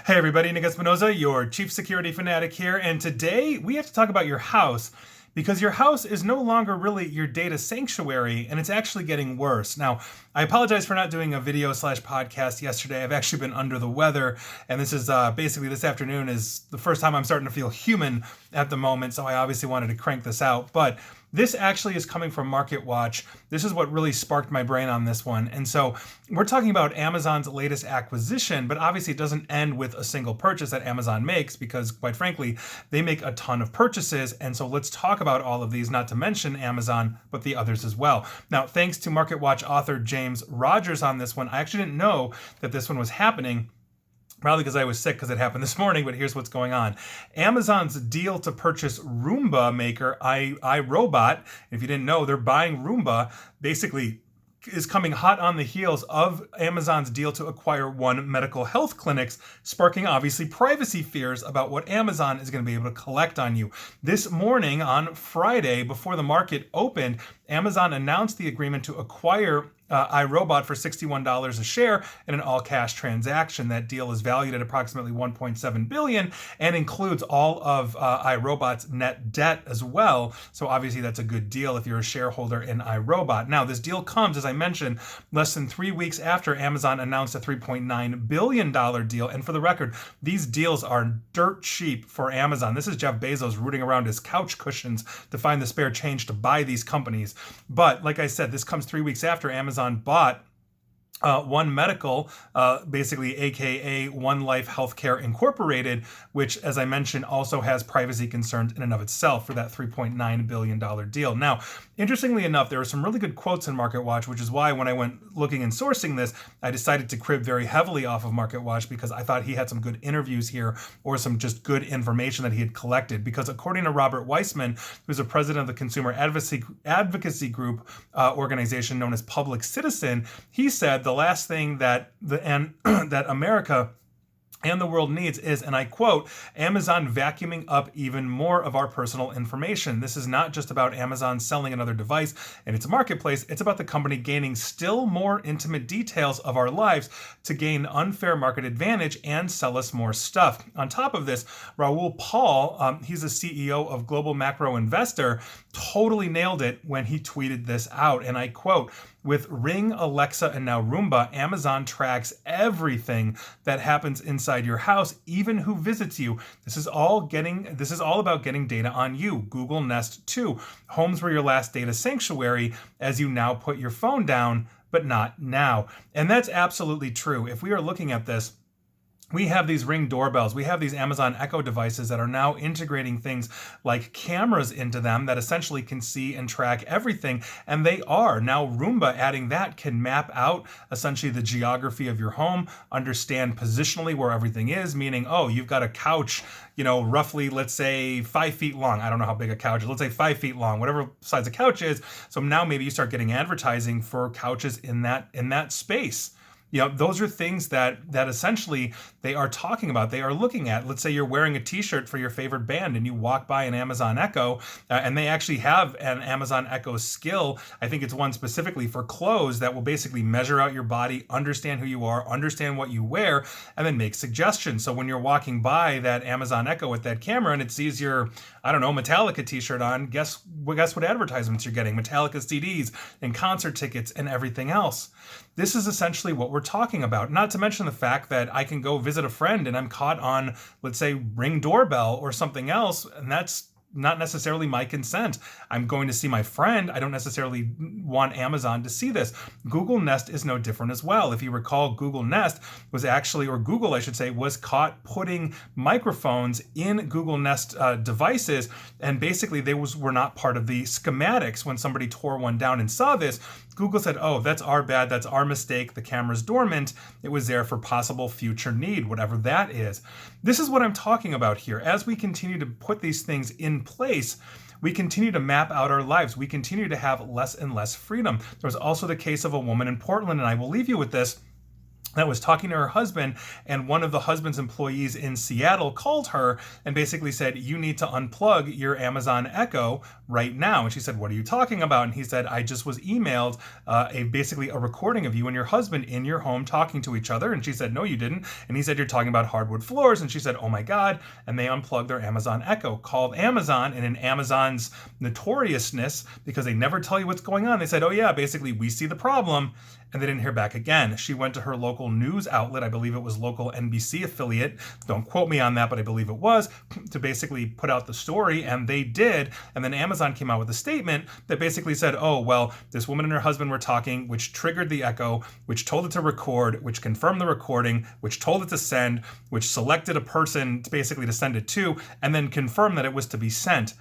Hey everybody, Nick Espinoza, your chief security fanatic here, and today we have to talk about your house because your house is no longer really your data sanctuary and it's actually getting worse. Now, I apologize for not doing a video slash podcast yesterday. I've actually been under the weather, and this is basically this afternoon is the first time I'm starting to feel human at the moment, so I obviously wanted to crank this out. But this actually is coming from MarketWatch. This is what really sparked my brain on this one. And so we're talking about Amazon's latest acquisition, but obviously it doesn't end with a single purchase that Amazon makes because, quite frankly, they make a ton of purchases. And so let's talk about all of these, not to mention Amazon, but the others as well. Now, thanks to MarketWatch author James Rogers on this one, I actually didn't know that this one was happening. Probably because I was sick because it happened this morning, but here's what's going on. Amazon's deal to purchase Roomba maker iRobot, if you didn't know, they're buying Roomba, basically is coming hot on the heels of Amazon's deal to acquire One Medical Health Clinics, sparking obviously privacy fears about what Amazon is going to be able to collect on you. This morning on Friday, before the market opened, Amazon announced the agreement to acquire iRobot for $61 a share in an all-cash transaction. That deal is valued at approximately $1.7 billion and includes all of iRobot's net debt as well. So obviously that's a good deal if you're a shareholder in iRobot. Now, this deal comes, as I mentioned, less than 3 weeks after Amazon announced a $3.9 billion deal. And for the record, these deals are dirt cheap for Amazon. This is Jeff Bezos rooting around his couch cushions to find the spare change to buy these companies. But like I said, this comes 3 weeks after Amazon bought One Medical, basically aka One Life Healthcare Incorporated, which, as I mentioned, also has privacy concerns in and of itself for that $3.9 billion deal. Now, interestingly enough, there are some really good quotes in MarketWatch, which is why when I went looking and sourcing this, I decided to crib very heavily off of MarketWatch because I thought he had some good interviews here or some just good information that he had collected. Because according to Robert Weissman, who's a president of the consumer advocacy group organization known as Public Citizen, he said the last thing that that America and the world needs is, and I quote, Amazon vacuuming up even more of our personal information. This is not just about Amazon selling another device in its marketplace. It's about the company gaining still more intimate details of our lives to gain unfair market advantage and sell us more stuff. On top of this, Raoul Pal, he's the CEO of Global Macro Investor, totally nailed it when he tweeted this out. And I quote, with Ring, Alexa, and now Roomba, Amazon tracks everything that happens inside your house, even who visits you. This is all about getting data on you. Google Nest 2, homes were your last data sanctuary as you now put your phone down, but not now. And that's absolutely true. If we are looking at this, we have these Ring doorbells. We have these Amazon Echo devices that are now integrating things like cameras into them that essentially can see and track everything. And they are. Now Roomba, adding that, can map out essentially the geography of your home, understand positionally where everything is, meaning, oh, you've got a couch, roughly, let's say 5 feet long. I don't know how big a couch is. Let's say 5 feet long, whatever size the couch is. So now maybe you start getting advertising for couches in that space. Those are things that essentially they are talking about. They are looking at. Let's say you're wearing a t-shirt for your favorite band and you walk by an Amazon Echo, and they actually have an Amazon Echo skill. I think it's one specifically for clothes that will basically measure out your body, understand who you are, understand what you wear, and then make suggestions. So when you're walking by that Amazon Echo with that camera and it sees your, Metallica t-shirt on, guess what advertisements you're getting? Metallica CDs and concert tickets and everything else. This is essentially what we're talking about. Not to mention the fact that I can go visit a friend and I'm caught on, let's say, Ring doorbell or something else, and that's not necessarily my consent. I'm going to see my friend. I don't necessarily want Amazon to see this. Google Nest is no different as well. If you recall, Google Nest was actually, or Google, I should say, was caught putting microphones in Google Nest devices, and basically they were not part of the schematics. When somebody tore one down and saw this, Google said, oh, that's our bad, that's our mistake, the camera's dormant, it was there for possible future need, whatever that is. This is what I'm talking about here. As we continue to put these things in place, we continue to map out our lives. We continue to have less and less freedom. There was also the case of a woman in Portland, and I will leave you with this. that was talking to her husband, and one of the husband's employees in Seattle called her and basically said, you need to unplug your Amazon Echo right now. And she said, what are you talking about? And he said, I just was emailed basically a recording of you and your husband in your home talking to each other. And she said, no, you didn't. And he said, you're talking about hardwood floors. And she said, oh my God. And they unplugged their Amazon Echo, called Amazon, and in Amazon's notoriousness, because they never tell you what's going on, they said, oh yeah, basically we see the problem. And they didn't hear back again. She went to her local news outlet, I believe it was local NBC affiliate, don't quote me on that, but I believe it was, to basically put out the story, and they did. And then Amazon came out with a statement that basically said, oh, well, this woman and her husband were talking, which triggered the Echo, which told it to record, which confirmed the recording, which told it to send, which selected a person basically to send it to, and then confirmed that it was to be sent.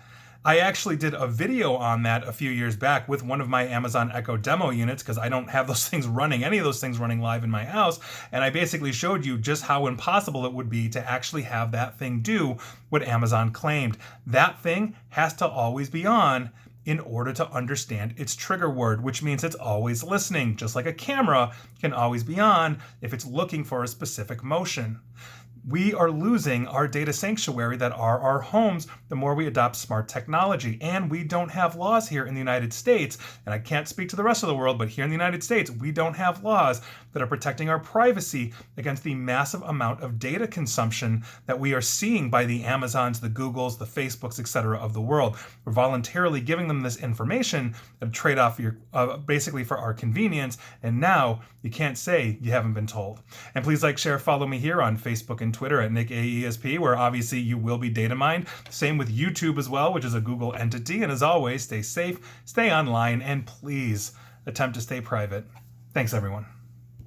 I actually did a video on that a few years back with one of my Amazon Echo demo units, because I don't have those things running, any of those things running live in my house. And I basically showed you just how impossible it would be to actually have that thing do what Amazon claimed. That thing has to always be on in order to understand its trigger word, which means it's always listening, just like a camera can always be on if it's looking for a specific motion. We are losing our data sanctuary that are our homes the more we adopt smart technology. And we don't have laws here in the United States, and I can't speak to the rest of the world, but here in the United States, we don't have laws that are protecting our privacy against the massive amount of data consumption that we are seeing by the Amazons, the Googles, the Facebooks, etc. of the world. We're voluntarily giving them this information at a trade-off basically for our convenience, and now you can't say you haven't been told. And please like, share, follow me here on Facebook and Twitter at NickAESP, where obviously you will be data mined. Same with YouTube as well, which is a Google entity. And as always, stay safe, stay online, and please attempt to stay private. Thanks, everyone.